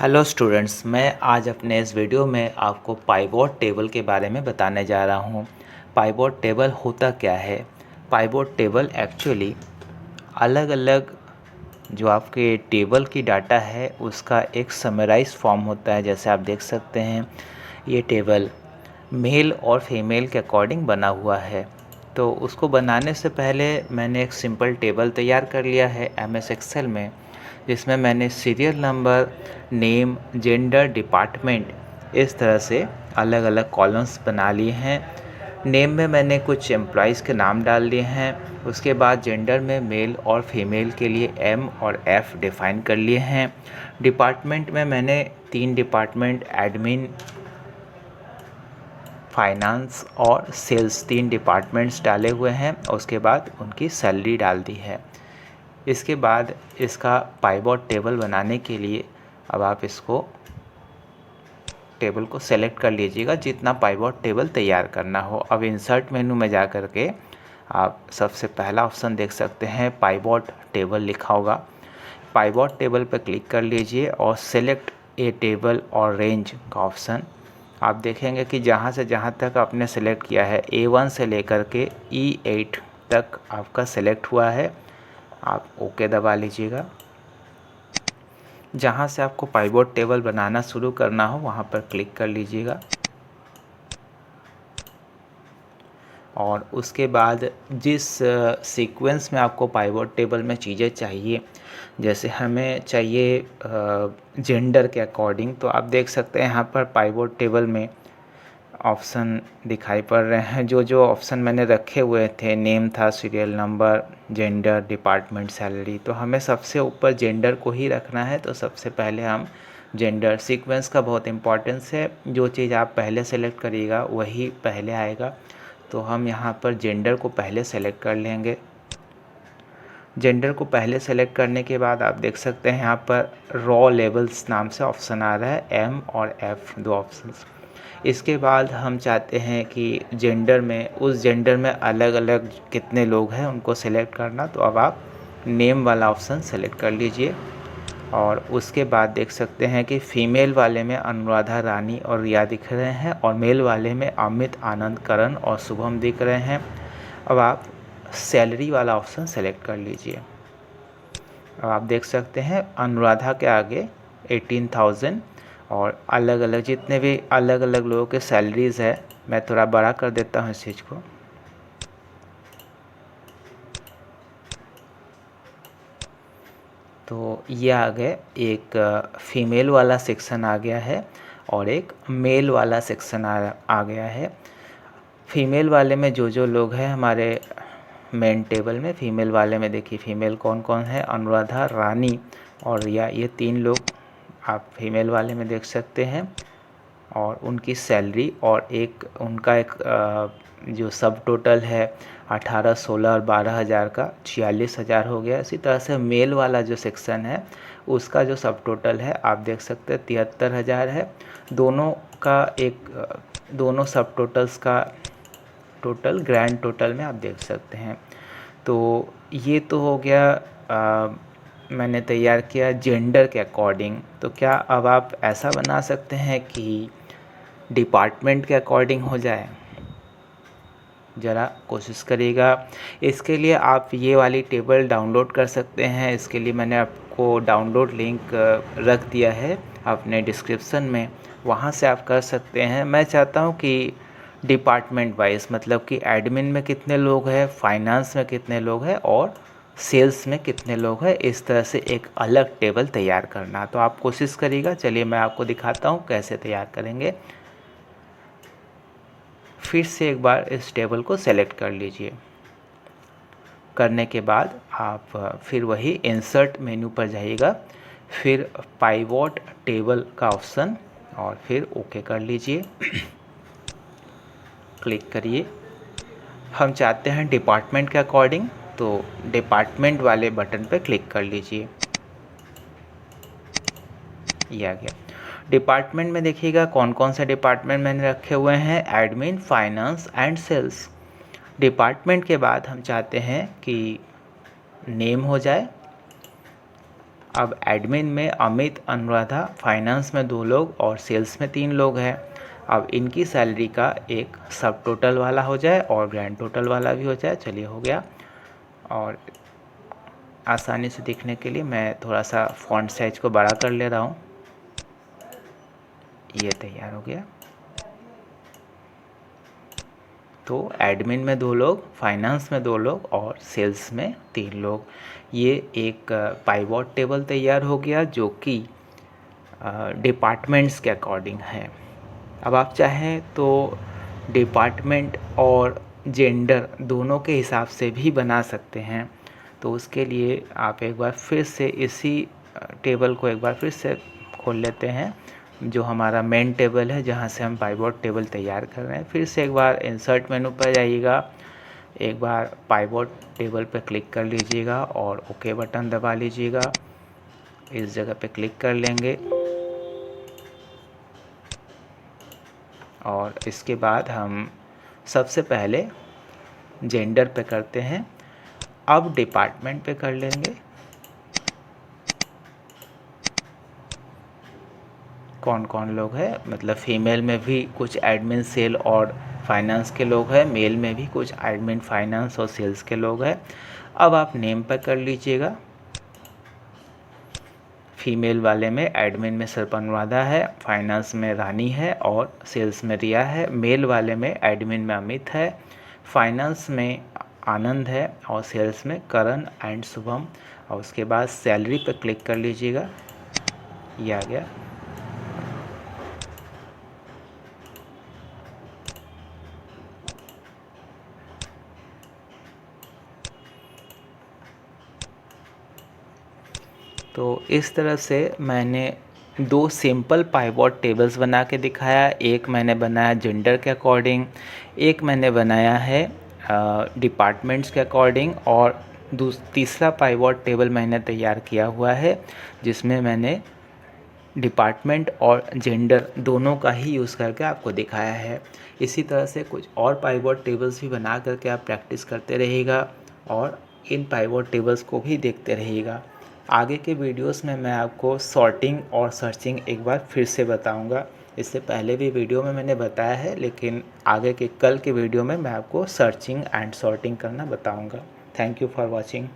Hello students, मैं आज अपने इस वीडियो में आपको पाइवोट टेबल के बारे में बताने जा रहा हूँ। पाइवोट टेबल होता क्या है? पाइवोट टेबल एक्चुअली अलग अलग जो आपके टेबल की डाटा है उसका एक समराइज फॉर्म होता है। जैसे आप देख सकते हैं ये टेबल मेल और फीमेल के अकॉर्डिंग बना हुआ है। तो उसको बनाने से पहले मैंने एक सिंपल टेबल तैयार कर लिया है एमएस एक्सेल में, जिसमें मैंने serial number, name, gender, department इस तरह से अलग अलग कॉलम्स बना लिए हैं। नेम में मैंने कुछ एम्प्लॉइज़ के नाम डाल दिए हैं। उसके बाद जेंडर में मेल और फीमेल के लिए एम और एफ डिफ़ाइन कर लिए हैं। डिपार्टमेंट में मैंने 3 डिपार्टमेंट एडमिन, फाइनेंस और सेल्स 3 डिपार्टमेंट्स डाले हुए हैं। उसके बाद उनकी सैलरी डाल दी है। इसके बाद इसका पाइवोट टेबल बनाने के लिए अब आप इसको टेबल को सेलेक्ट कर लीजिएगा जितना पाइवोट टेबल तैयार करना हो। अब इंसर्ट मेनू में जा कर के आप सबसे पहला ऑप्शन देख सकते हैं, पाइवोट टेबल लिखा होगा। पाइवोट टेबल पर क्लिक कर लीजिए और सेलेक्ट ए टेबल और रेंज का ऑप्शन आप देखेंगे कि जहाँ से जहाँ तक आपने सेलेक्ट किया है A1 से लेकर के E8 तक आपका सेलेक्ट हुआ है। आप ओके दबा लीजिएगा। जहाँ से आपको पाइवोट टेबल बनाना शुरू करना हो वहाँ पर क्लिक कर लीजिएगा और उसके बाद जिस सीक्वेंस में आपको पाइवोट टेबल में चीज़ें चाहिए, जैसे हमें चाहिए जेंडर के अकॉर्डिंग, तो आप देख सकते हैं यहाँ पर पाइवोट टेबल में ऑप्शन दिखाई पड़ रहे हैं। जो जो ऑप्शन मैंने रखे हुए थे, नेम था, serial number, gender, department, salary, तो हमें सबसे ऊपर जेंडर को ही रखना है। तो सबसे पहले हम जेंडर, सीक्वेंस का बहुत इम्पोर्टेंस है। जो चीज़ आप पहले सेलेक्ट करिएगा वही पहले आएगा। तो हम यहाँ पर जेंडर को पहले सेलेक्ट कर लेंगे। जेंडर को पहले सेलेक्ट करने के बाद आप देख सकते हैं यहाँ पर रॉ लेवल्स नाम से ऑप्शन आ रहा है, एम और एफ 2 ऑप्शंस। इसके बाद हम चाहते हैं कि जेंडर में, उस जेंडर में अलग अलग कितने लोग हैं उनको सेलेक्ट करना। तो अब आप नेम वाला ऑप्शन सेलेक्ट कर लीजिए और उसके बाद देख सकते हैं कि फ़ीमेल वाले में अनुराधा, रानी और रिया दिख रहे हैं और मेल वाले में अमित, आनंद, करण और शुभम दिख रहे हैं। अब आप सैलरी वाला ऑप्शन सेलेक्ट कर लीजिए। अब आप देख सकते हैं अनुराधा के आगे 18,000 और अलग अलग जितने भी अलग अलग लोगों के सैलरीज़ है, मैं थोड़ा बड़ा कर देता हूँ इस चीज़ को। तो ये आ गए, एक फ़ीमेल वाला सेक्शन आ गया है और एक मेल वाला सेक्शन आ गया है। फ़ीमेल वाले में जो जो लोग हैं हमारे मेन टेबल में, फ़ीमेल वाले में देखिए फ़ीमेल कौन कौन है, अनुराधा, रानी और रिया, ये 3 लोग आप फीमेल वाले में देख सकते हैं। और उनकी सैलरी और एक उनका एक जो सब टोटल है 18, 16 और 12,000 का 46,000 हो गया। इसी तरह से मेल वाला जो सेक्शन है उसका जो सब टोटल है आप देख सकते हैं 73,000 है। दोनों का दोनों सब टोटल्स का टोटल ग्रैंड टोटल में आप देख सकते हैं। तो ये तो हो गया मैंने तैयार किया जेंडर के अकॉर्डिंग। तो क्या अब आप ऐसा बना सकते हैं कि डिपार्टमेंट के अकॉर्डिंग हो जाए? ज़रा कोशिश करिएगा। इसके लिए आप ये वाली टेबल डाउनलोड कर सकते हैं। इसके लिए मैंने आपको डाउनलोड लिंक रख दिया है अपने डिस्क्रिप्शन में, वहाँ से आप कर सकते हैं। मैं चाहता हूँ कि डिपार्टमेंट वाइज, मतलब कि एडमिन में कितने लोग हैं, फाइनेंस में कितने लोग हैं और सेल्स में कितने लोग हैं, इस तरह से एक अलग टेबल तैयार करना। तो आप कोशिश करिएगा। चलिए मैं आपको दिखाता हूँ कैसे तैयार करेंगे। फिर से एक बार इस टेबल को सेलेक्ट कर लीजिए। करने के बाद आप फिर वही इंसर्ट मेन्यू पर जाइएगा, फिर पाइवोट टेबल का ऑप्शन और फिर ओके कर लीजिए। क्लिक करिए। हम चाहते हैं डिपार्टमेंट के अकॉर्डिंग, तो डिपार्टमेंट वाले बटन पर क्लिक कर लीजिए। ये आ गया। डिपार्टमेंट में देखिएगा कौन कौन से डिपार्टमेंट मैंने रखे हुए हैं, admin, finance and sales. Department के बाद हम चाहते हैं कि नेम हो जाए, अब एडमिन में अमित, अनुराधा, फाइनेंस में 2 लोग और सेल्स में 3 लोग हैं। अब इनकी सैलरी का एक सब टोटल वाला हो जाए और ग्रैंड टोटल वाला भी हो जाए। चलिए हो गया। और आसानी से दिखने के लिए मैं थोड़ा सा फॉन्ट साइज को बड़ा कर ले रहा हूँ। ये तैयार हो गया। तो एडमिन में 2 लोग, फाइनेंस में 2 लोग और सेल्स में 3 लोग। ये एक पाइवट टेबल तैयार हो गया जो कि डिपार्टमेंट्स के अकॉर्डिंग है। अब आप चाहें तो डिपार्टमेंट और जेंडर दोनों के हिसाब से भी बना सकते हैं। तो उसके लिए आप एक बार फिर से इसी टेबल को एक बार फिर से खोल लेते हैं, जो हमारा मेन टेबल है जहां से हम पाइवट टेबल तैयार कर रहे हैं। फिर से एक बार इंसर्ट मेनू पर जाइएगा, एक बार पाइवट टेबल पर क्लिक कर लीजिएगा और ओके बटन दबा लीजिएगा। इस जगह पे क्लिक कर लेंगे और इसके बाद हम सबसे पहले जेंडर पे करते हैं। अब डिपार्टमेंट पे कर लेंगे। कौन कौन लोग हैं, मतलब फीमेल में भी कुछ एडमिन, सेल और फाइनेंस के लोग हैं, मेल में भी कुछ एडमिन, फाइनेंस और सेल्स के लोग हैं। अब आप नेम पर कर लीजिएगा। फीमेल वाले में एडमिन में सिर्फ अनुराधा है, फाइनेंस में रानी है और सेल्स में रिया है। मेल वाले में एडमिन में अमित है, फाइनेंस में आनंद है और सेल्स में करण एंड शुभम। और उसके बाद सैलरी पर क्लिक कर लीजिएगा। ये आ गया। तो इस तरह से मैंने 2 सिंपल पाइवट टेबल्स बना के दिखाया। एक मैंने बनाया जेंडर के अकॉर्डिंग, एक मैंने बनाया है डिपार्टमेंट्स के अकॉर्डिंग और तीसरा पाइवट टेबल मैंने तैयार किया हुआ है जिसमें मैंने डिपार्टमेंट और जेंडर दोनों का ही यूज़ करके आपको दिखाया है। इसी तरह से कुछ और पाइवट टेबल्स भी बना करके आप प्रैक्टिस करते रहिएगा और इन पाइवट टेबल्स को भी देखते रहिएगा। आगे के वीडियोस में मैं आपको सॉर्टिंग और सर्चिंग एक बार फिर से बताऊंगा। इससे पहले भी वीडियो में मैंने बताया है, लेकिन आगे के कल के वीडियो में मैं आपको सर्चिंग एंड सॉर्टिंग करना बताऊंगा। Thank you for watching.